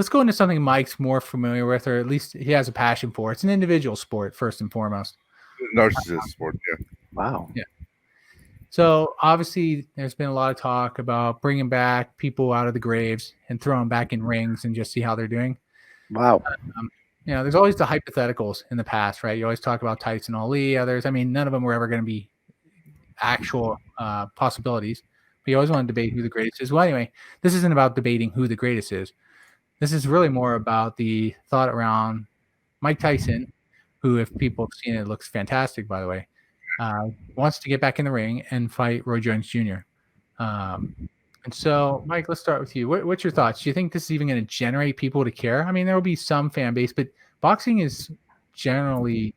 let's go into something Mike's more familiar with, or at least he has a passion for. It's an individual sport, first and foremost. Narcissist sport, yeah. Wow. Yeah. So obviously, there's been a lot of talk about bringing back people out of the graves and throwing back in rings and just see how they're doing. Wow. There's always the hypotheticals in the past, right? You always talk about Tyson Ali, others. I mean, none of them were ever going to be actual possibilities. But you always want to debate who the greatest is. Well, anyway, this isn't about debating who the greatest is. This is really more about the thought around Mike Tyson, who, if people have seen it, looks fantastic, by the way, wants to get back in the ring and fight Roy Jones Jr. And so, Mike, let's start with you. What's your thoughts? Do you think this is even going to generate people to care? I mean, there will be some fan base, but boxing is generally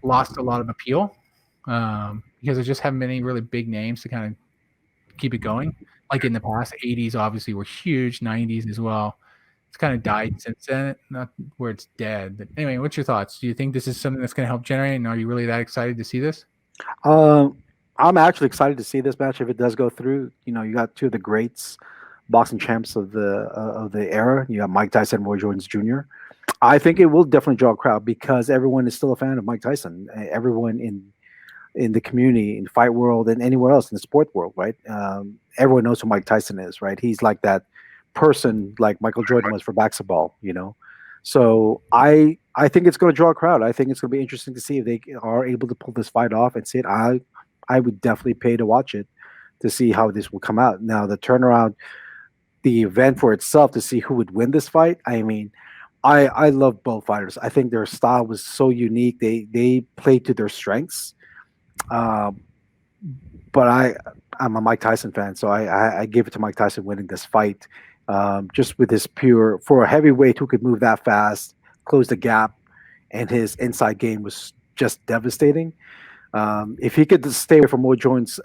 lost a lot of appeal because there just haven't been any really big names to kind of keep it going. Like in the past, 80s obviously were huge, 90s as well. It's kind of died since then, not where it's dead. But anyway, what's your thoughts? Do you think this is something that's going to help generate, and are you really that excited to see this? I'm actually excited to see this match if it does go through. You know, you got two of the greats, boxing champs of the era. You got Mike Tyson and Roy Jones Jr. I think it will definitely draw a crowd because everyone is still a fan of Mike Tyson. Everyone in the community, in the fight world, and anywhere else in the sport world, right? Everyone knows who Mike Tyson is, right? He's like that person, like Michael Jordan was for basketball, you know. So I think it's going to draw a crowd. I think it's going to be interesting to see if they are able to pull this fight off and see it. I would definitely pay to watch it to see how this will come out. Now the turnaround, the event for itself to see who would win this fight. I mean, I love both fighters. I think their style was so unique. They played to their strengths. But I'm a Mike Tyson fan, so I give it to Mike Tyson winning this fight. Just with his pure for a heavyweight who could move that fast, close the gap, and his inside game was just devastating. If he could just stay away from Roy Jones'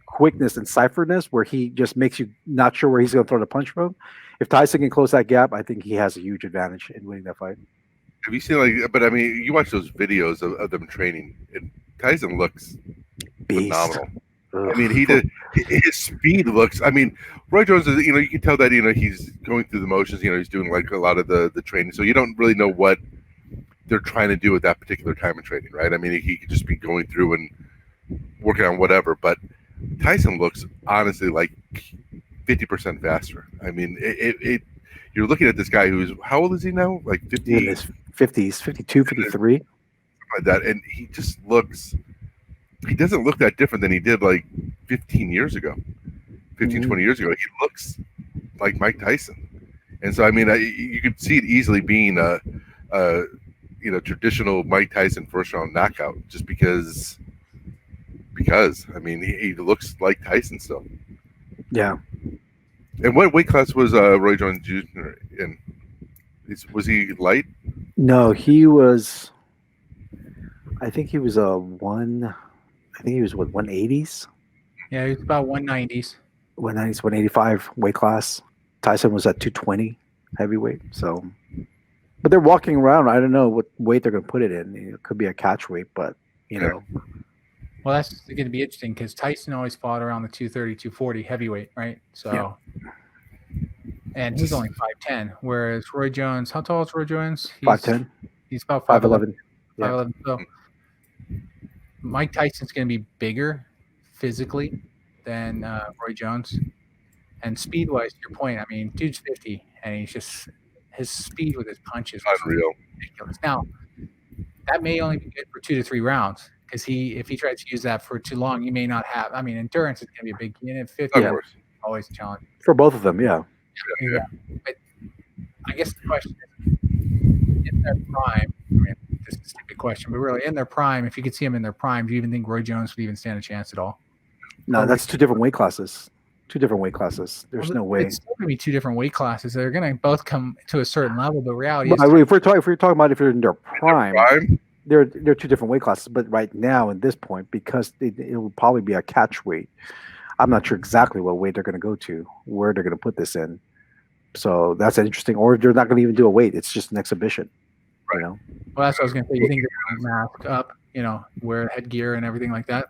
quickness and cipherness, where he just makes you not sure where he's going to throw the punch from, if Tyson can close that gap, I think he has a huge advantage in winning that fight. Have you seen but I mean, you watch those videos of them training, and Tyson looks phenomenal. I mean, his speed looks. I mean, Roy Jones is. You can tell that he's going through the motions. He's doing like a lot of the training, so you don't really know what they're trying to do at that particular time of training, right? I mean, he could just be going through and working on whatever. But Tyson looks honestly like 50% faster. I mean, you're looking at this guy who's how old is he now? Like 50? In his 50s, 52, 53. Something like that, and he just looks. He doesn't look that different than he did like 15 years ago, 20 years ago. He looks like Mike Tyson. And so, I mean, you could see it easily being a traditional Mike Tyson first round knockout just because, I mean, he looks like Tyson still. Yeah. And what weight class was Roy Jones Jr. in? Was he light? No, he was, I think he was I think he was 180s. Yeah, he was about 190s. 190s, 185 weight class. Tyson was at 220 heavyweight. So, but they're walking around. I don't know what weight they're going to put it in. It could be a catch weight, but know. Well, that's going to be interesting because Tyson always fought around the 230, 240 heavyweight, right? So, and he's only 5'10", whereas Roy Jones, how tall is Roy Jones? 5'10". He's about 5'11". 5'11". So Mike Tyson's going to be bigger physically than Roy Jones. And speed-wise, to your point, I mean, dude's 50, and he's just his speed with his punches is unreal, ridiculous. Now, that may only be good for 2 to 3 rounds because if he tries to use that for too long, he may not have. I mean, endurance is going to be a big key, and at 50, always a challenge for both of them. Yeah. But I guess the question is, in their prime. I mean, this is a stupid question, but really, in their prime, if you could see them in their prime, do you even think Roy Jones would even stand a chance at all? No, that's two different weight classes. There's no way. It's still going to be 2 different weight classes. They're going to both come to a certain level, but reality is... If we're talking about if you're in their prime, they're 2 different weight classes. But right now, at this point, because it will probably be a catch weight, I'm not sure exactly what weight they're going to go to, where they're going to put this in. So that's interesting. Or they're not going to even do a weight. It's just an exhibition. Right. Well, that's what I was going to say. You think they're going to mask up, wear headgear and everything like that?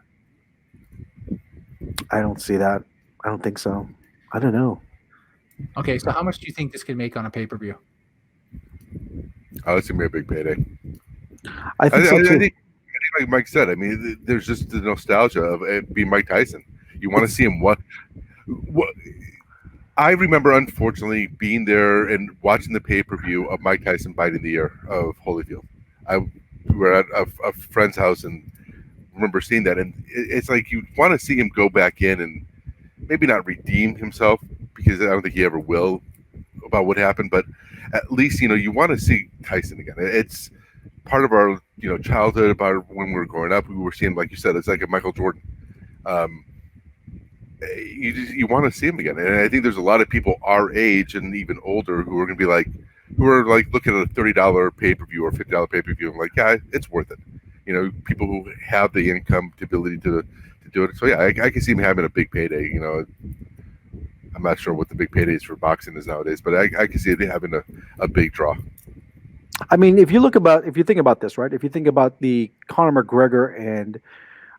I don't see that. I don't think so. I don't know. Okay, so how much do you think this could make on a pay-per-view? Oh, it's gonna be a big payday. I think so too. I think, like Mike said, I mean, there's just the nostalgia of it being Mike Tyson. You want to see him what I remember, unfortunately, being there and watching the pay per view of Mike Tyson biting the ear of Holyfield. We were at a friend's house and remember seeing that, and it's like you want to see him go back in and maybe not redeem himself because I don't think he ever will about what happened, but at least you want to see Tyson again. It's part of our childhood about when we were growing up. We were seeing, like you said, it's like a Michael Jordan. Um, you want to see him again, and I think there's a lot of people our age and even older who are going to be like, who are like looking at a $30 pay per view or $50 pay per view. I'm like, yeah, it's worth it. People who have the income ability to do it. So yeah, I can see him having a big payday. I'm not sure what the big paydays for boxing is nowadays, but I can see it having a big draw. I mean, if you think about this, right? If you think about the Conor McGregor and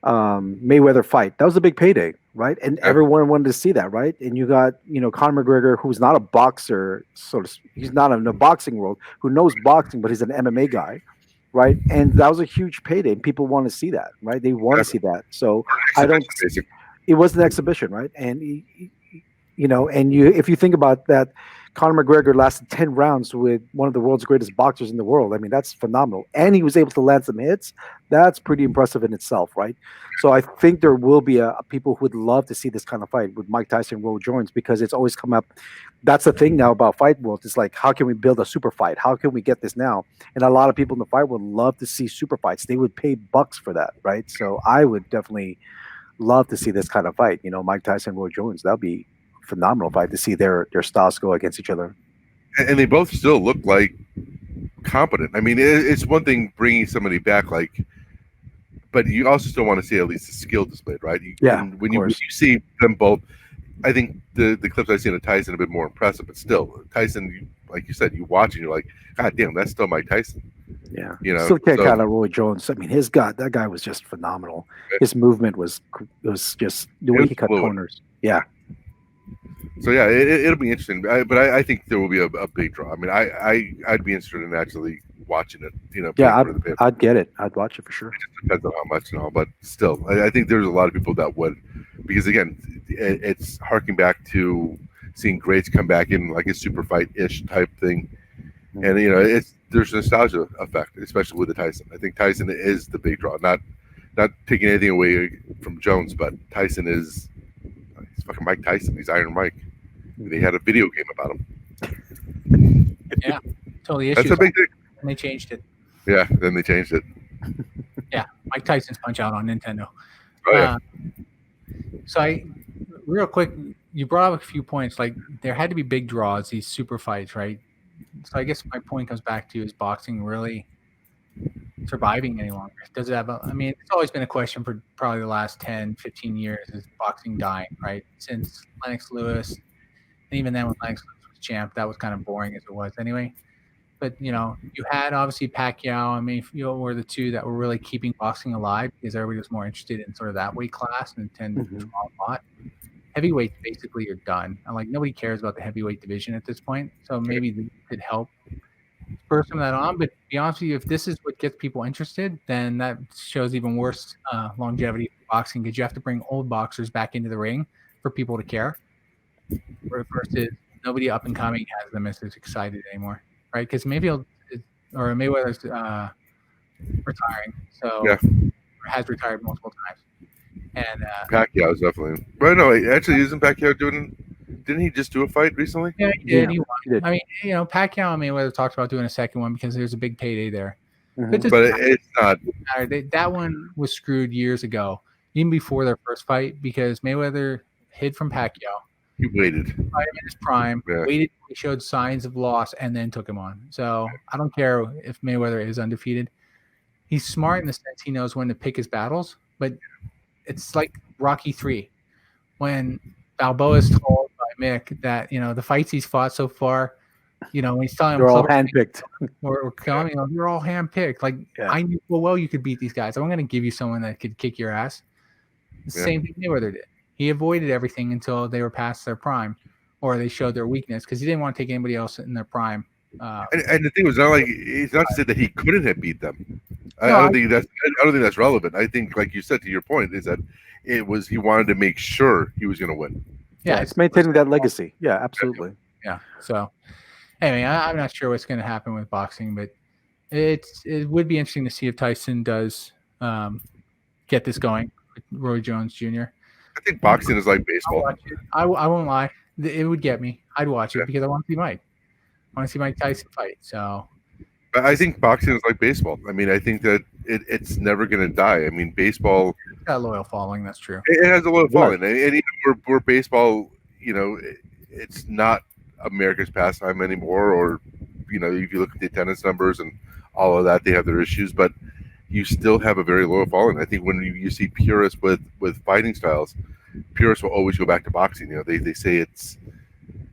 Mayweather fight, that was a big payday, right? And Yeah. everyone wanted to see that, right? And you got Conor McGregor, who's not a boxer, he's not in the boxing world, who knows boxing, but he's an MMA guy, right? And that was a huge payday, and people want to see that, right? They want to see that. So I don't. Basic. It was an exhibition, right? And if you think about that, Conor McGregor lasted 10 rounds with one of the world's greatest boxers in the world. I mean, that's phenomenal. And he was able to land some hits. That's pretty impressive in itself, right? So I think there will be people who would love to see this kind of fight with Mike Tyson and Roy Jones, because it's always come up. That's the thing now about fight world. It's like, how can we build a super fight? How can we get this now? And a lot of people in the fight would love to see super fights. They would pay bucks for that, right? So I would definitely love to see this kind of fight. Mike Tyson, Roy Jones. That'd be phenomenal fight to see their styles go against each other. And they both still look like competent. I mean, it's one thing bringing somebody back, but you also still want to see at least the skill displayed, right? When you see them both, I think the clips I've seen of Tyson have been more impressive, but still, Tyson, like you said, you watch and you're like, God damn, that's still Mike Tyson. Yeah, still can't count on Roy Jones. I mean, that guy was just phenomenal. His movement was just the way he cut corners. Yeah. So yeah, it'll be interesting. But I think there will be a big draw. I mean, I'd be interested in actually watching it. Yeah, I'd get it. I'd watch it for sure. It just depends on how much and all, but still, I think there's a lot of people that would, because again, it's harking back to seeing greats come back in like a super fight ish type thing, and there's a nostalgia effect, especially with the Tyson. I think Tyson is the big draw. Not taking anything away from Jones, but Tyson is. He's fucking Mike Tyson. He's Iron Mike. They had a video game about him. Yeah, totally. That's a big thing. And they changed it. Yeah, then they changed it. Yeah, Mike Tyson's Punch Out on Nintendo. Oh yeah. So real quick, you brought up a few points. Like there had to be big draws, these super fights, right? So I guess my point comes back to, is boxing really surviving any longer? Does it have I mean, it's always been a question for probably the last 10, 15 years, is boxing dying, right? Since Lennox Lewis, and even then when Lennox Lewis was champ, that was kind of boring as it was anyway. But, you had obviously Pacquiao. I mean, were the two that were really keeping boxing alive, because everybody was more interested in sort of that weight class and tended to draw a lot. Heavyweights basically are done. And like nobody cares about the heavyweight division at this point. So maybe they could help spur some of that on. But to be honest with you, if this is what gets people interested, then that shows even worse longevity of boxing, because you have to bring old boxers back into the ring for people to care. Versus nobody up and coming has them as excited anymore, right? Because Mayweather's retiring, so has retired multiple times. And Pacquiao is definitely. Well, no, actually, isn't Pacquiao doing? Didn't he just do a fight recently? Yeah, he did. He won. I mean, Pacquiao and Mayweather talked about doing a second one because there's a big payday there. But it's not. That one was screwed years ago, even before their first fight, because Mayweather hid from Pacquiao. He waited. Fight him in his prime. Yeah. Waited. He showed signs of loss and then took him on. So I don't care if Mayweather is undefeated. He's smart in the sense he knows when to pick his battles. But it's like Rocky III, when Balboa is told by Mick that the fights he's fought so far, when he's telling him they're all handpicked, or telling him you're all handpicked. Like I knew well you could beat these guys. I'm going to give you someone that could kick your ass. The same thing Mayweather did. He avoided everything until they were past their prime. or they showed their weakness because he didn't want to take anybody else in their prime. And the thing was not like it's not to say that he couldn't have beat them. No, I don't think that's relevant. I think, like you said, to your point, is that it was he wanted to make sure he was going to win. Yeah, it's maintaining that legacy. Yeah, absolutely. Yeah. So anyway, I'm not sure what's going to happen with boxing, but it would be interesting to see if Tyson does get this going with Roy Jones Jr. I think boxing is like baseball. I won't lie. It would get me. I'd watch it because I want to see Mike. I want to see Mike Tyson fight. So I think boxing is like baseball. I mean, I think that it's never going to die. I mean, baseball it's got a loyal following. That's true. It has a loyal following, and even where baseball, it's not America's pastime anymore. Or, if you look at the attendance numbers and all of that, they have their issues, but you still have a very loyal following. I think when you see purists with fighting styles, purists will always go back to boxing. They say it's,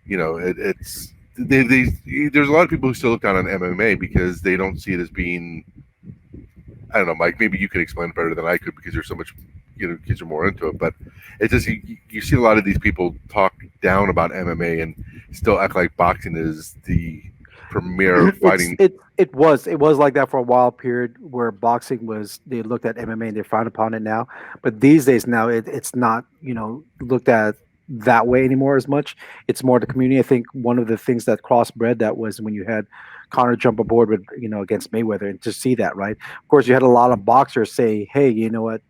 it's. There's a lot of people who still look down on MMA because they don't see it as being. I don't know, Mike. Maybe you could explain it better than I could because you're so much, kids are more into it. But it's just you see a lot of these people talk down about MMA and still act like boxing is the premier fighting. It was like that for a while period where boxing was. They looked at MMA and they frowned upon it now. But these days now it's not looked at that way anymore as much. It's more the community. I think one of the things that crossbred that was when you had Conor jump aboard with against Mayweather, and to see that, right? Of course, you had a lot of boxers say, "Hey, you know what?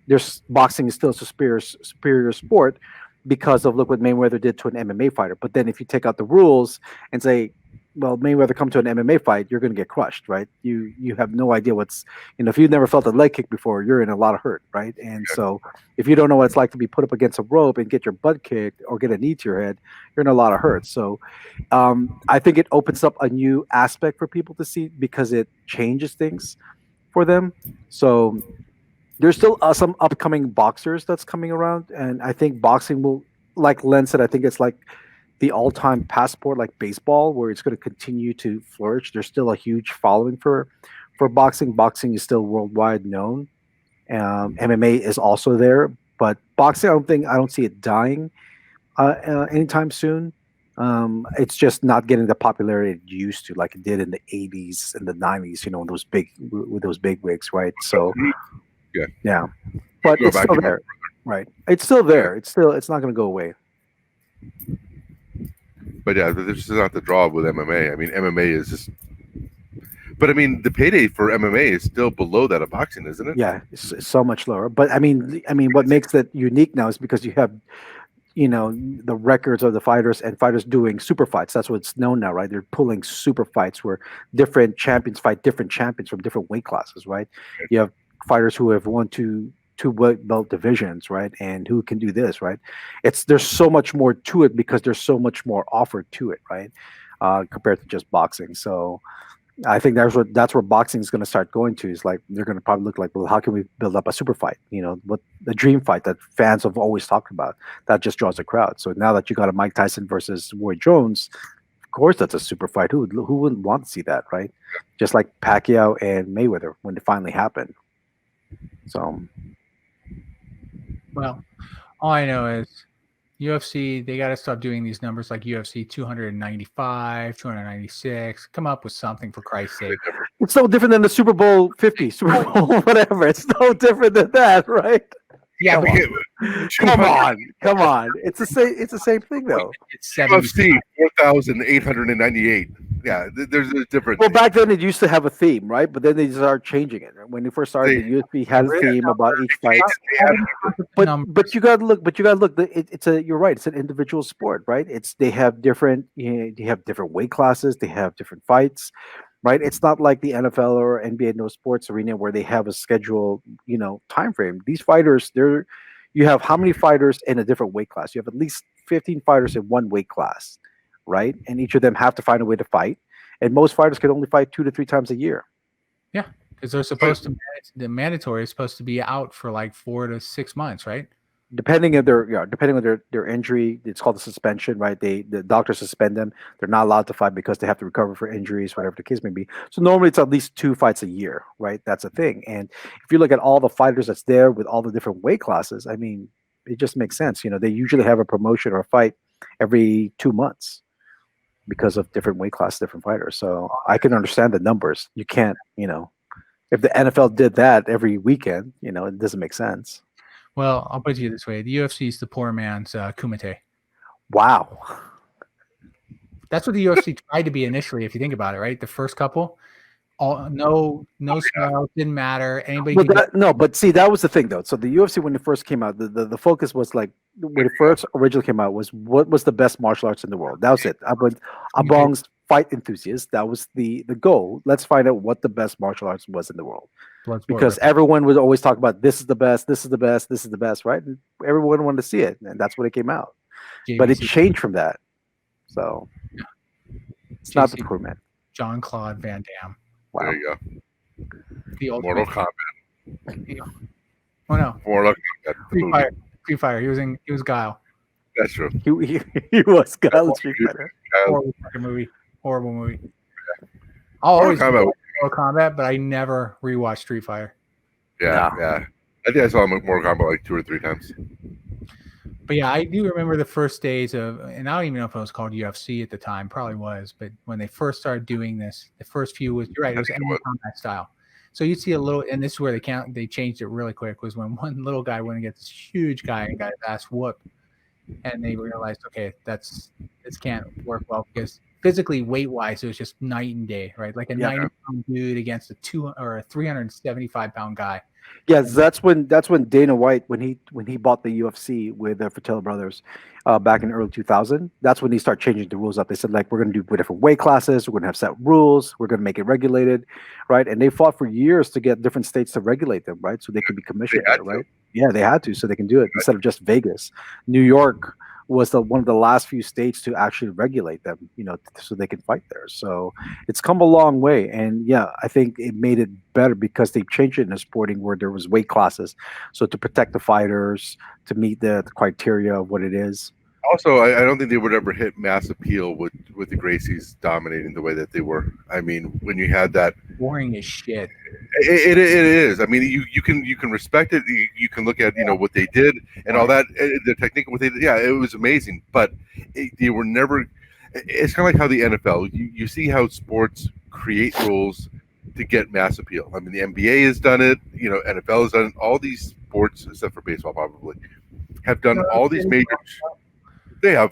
There's boxing is still a superior sport because of look what Mayweather did to an MMA fighter." But then if you take out the rules and say, well, Mayweather come to an MMA fight, you're going to get crushed, right? You have no idea what's, if you've never felt a leg kick before, you're in a lot of hurt, right? And so if you don't know what it's like to be put up against a rope and get your butt kicked or get a knee to your head, you're in a lot of hurt. So I think it opens up a new aspect for people to see because it changes things for them. So there's still some upcoming boxers that's coming around. And I think boxing will, like Len said, I think it's like the all-time passport like baseball where it's going to continue to flourish. There's still a huge following for boxing. Boxing is still worldwide known. MMA is also there, but boxing I don't see it dying anytime soon. It's just not getting the popularity it used to like it did in the 80s and the 90s, with those big wigs, right? So yeah. But it's still there. Right. It's still there. It's not going to go away. But yeah, this is not the draw with MMA. I mean, MMA is just. But I mean, the payday for MMA is still below that of boxing, isn't it? Yeah, it's so much lower. But I mean, what makes it unique now is because you have, the records of the fighters and fighters doing super fights. That's what's known now, right? They're pulling super fights where different champions fight different champions from different weight classes, right? You have fighters who have won two belt divisions, right? And who can do this, right? There's so much more to it because there's so much more offered to it, right? Compared to just boxing. So I think that's where boxing is going to start going to. Is like they're going to probably look like, well, how can we build up a super fight? What the dream fight that fans have always talked about that just draws a crowd. So now that you got a Mike Tyson versus Roy Jones, of course that's a super fight. Who wouldn't want to see that, right? Just like Pacquiao and Mayweather when it finally happened. So. Well, all I know is UFC, they got to stop doing these numbers like UFC 295, 296. Come up with something for Christ's sake. It's no different than the Super Bowl 50, Super Bowl whatever. It's no different than that, right? Yeah, come on. It's the same thing though. It's UFC 4,898. Yeah, there's a difference. Well, back then it used to have a theme, right? But then they started changing it. When they first started, the UFC had a theme about each fight. But you got to look. You're right. It's an individual sport, right? They have different. They have different weight classes. They have different fights. Right, it's not like the NFL or NBA No Sports Arena where they have a scheduled, time frame. These fighters, you have how many fighters in a different weight class? You have at least 15 fighters in one weight class, right? And each of them have to find a way to fight. And most fighters can only fight 2 to 3 times a year. Yeah, because they're supposed to. The mandatory is supposed to be out for like 4 to 6 months, right? Depending on their injury, it's called a suspension, right? The doctors suspend them. They're not allowed to fight because they have to recover for injuries, whatever the case may be. So normally it's at least 2 fights a year, right? That's a thing. And if you look at all the fighters that's there with all the different weight classes, I mean, it just makes sense. They usually have a promotion or a fight every 2 months because of different weight class, different fighters. So I can understand the numbers. You can't, if the NFL did that every weekend, it doesn't make sense. Well, I'll put it to you this way: the UFC is the poor man's Kumite. Wow. That's what the UFC tried to be initially, if you think about it, right? The first couple, no smell, didn't matter. Anybody but see, that was the thing though. So the UFC, when it first came out, the focus was like when it first originally came out was what was the best martial arts in the world. That was it. Amongst fight enthusiasts, that was the goal. Let's find out what the best martial arts was in the world. Because everyone would always talk about this is the best, this is the best, this is the best, right? And everyone wanted to see it, and that's when it came out. But it changed from that. So it's not the poor man. Jean-Claude Van Damme. Wow. There you go. The old Mortal Kombat. Oh no. Mortal Kombat. Street Fighter. He was Guile. That's true. He was Guile in Street Fighter. Horrible movie. I'll always Mortal Kombat, but I never rewatched Street Fighter. Yeah. I think I saw Mortal Kombat like 2 or 3 times. But yeah, I do remember the first days of, and I don't even know if it was called UFC at the time, probably was, but when they first started doing this, the first few was, you're right, it was MMA combat style. So you'd see a little, and this is where they changed it really quick, was when one little guy went against this huge guy and got his ass whooped, and they realized, okay, this can't work well, because physically, weight-wise, it was just night and day, right? Like a 90-pound dude against a 375-pound guy. Yeah, that's when Dana White, when he bought the UFC with the Fratello brothers back in early 2000, that's when he started changing the rules up. They said, like, we're going to do different weight classes, we're going to have set rules, we're going to make it regulated, right? And they fought for years to get different states to regulate them, right? So they could be commissioned, right? Yeah, they had to, so they can do it instead of just Vegas. New York was one of the last few states to actually regulate them, so they can fight there. So it's come a long way, and yeah, I think it made it better because they changed it in the sporting where there was weight classes, so to protect the fighters, to meet the criteria of what it is. Also, I don't think they would ever hit mass appeal with the Gracies dominating the way that they were. I mean, when you had that, boring as shit. It is. I mean, you can respect it. You can look at what they did and all that, the technique, what they did. Yeah, it was amazing. But they were never. It's kind of like how the NFL. You see how sports create rules to get mass appeal. I mean, the NBA has done it. NFL has done it. All these sports, except for baseball, probably, have done all these major. They have,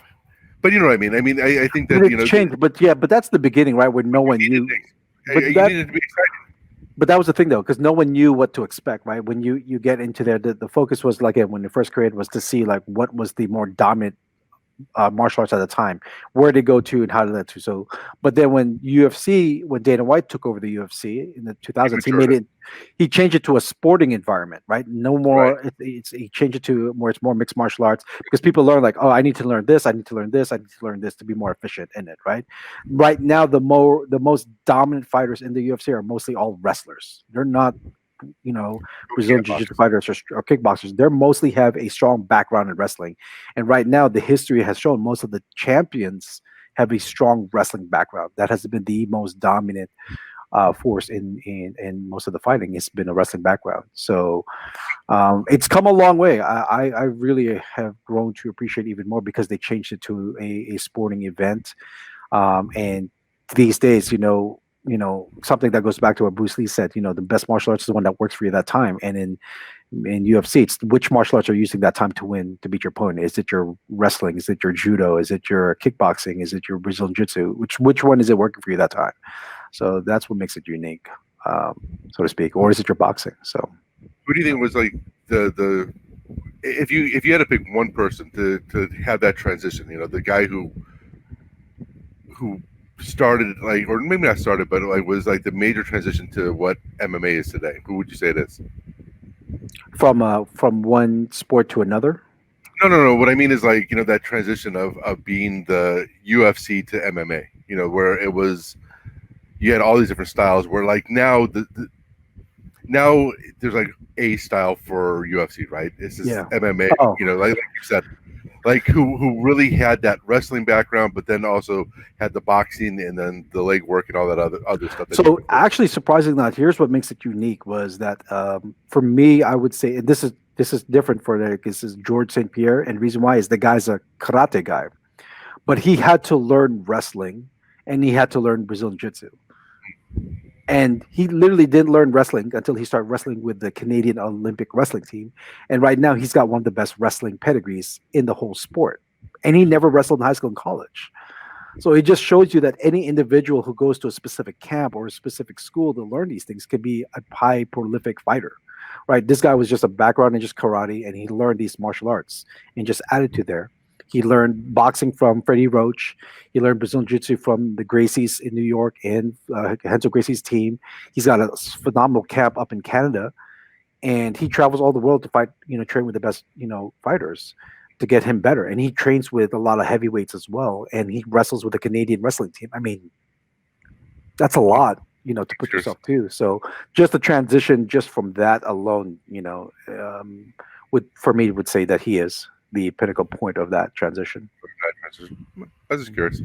but you know what I mean. I mean, I think that it's changed, but that's the beginning, right? Where no one knew. But you needed to be excited. But that was the thing, though, because no one knew what to expect, right? When you get into there, the focus was like when it first created was to see like what was the more dominant martial arts at the time, where they go to and how did that to. So, but then when Dana White took over the UFC in the 2000s, he changed it to a sporting environment, right? No more, right. He changed it to it's more mixed martial arts because people learn like, oh, I need to learn this, I need to learn this, I need to learn this to be more efficient in it, right? Right now, the most dominant fighters in the UFC are mostly all wrestlers. They're not Brazilian Jiu-Jitsu fighters or kickboxers. They mostly have a strong background in wrestling. And right now, the history has shown most of the champions have a strong wrestling background. That has been the most dominant force in most of the fighting. It's been a wrestling background. So it's come a long way. I really have grown to appreciate it even more because they changed it to a sporting event. And these days, something that goes back to what Bruce Lee said, the best martial arts is the one that works for you at that time. And in UFC, it's which martial arts are you using that time to win, to beat your opponent? Is it your wrestling? Is it your judo? Is it your kickboxing? Is it your Brazilian jiu-jitsu? Which one is it working for you that time? So that's what makes it unique, so to speak. Or is it your boxing? So who do you think was like the if you had to pick one person to have that transition, the guy who started, like, or maybe not started, but like was like the major transition to what MMA is today? Who would you say it is? From one sport to another? No. What I mean is like that transition of being the UFC to MMA. Where it was, you had all these different styles. Where like now now there's like a style for UFC, right? It's just MMA. Oh. Like you said. Like who really had that wrestling background, but then also had the boxing and then the leg work and all that other stuff. So actually, surprisingly not, here's what makes it unique was that for me, I would say this is different for this is George St. Pierre, and the reason why is the guy's a karate guy. but he had to learn wrestling and he had to learn Brazilian Jiu-Jitsu. And he literally didn't learn wrestling until he started wrestling with the Canadian Olympic wrestling team. And right now he's got one of the best wrestling pedigrees in the whole sport. And he never wrestled in high school and college. So it just shows you that any individual who goes to a specific camp or a specific school to learn these things can be a high prolific fighter, right? This guy was just a background in just karate, and he learned these martial arts and just added to there. He learned boxing from Freddie Roach. He learned Brazilian Jiu-Jitsu from the Gracies in New York and Renzo Gracie's team. He's got a phenomenal camp up in Canada, and he travels all the world to fight, train with the best, fighters to get him better. And he trains with a lot of heavyweights as well. And he wrestles with the Canadian wrestling team. I mean, that's a lot, to put yourself to. So just the transition, just from that alone, for me would say that he is the pinnacle point of that transition. I was just curious.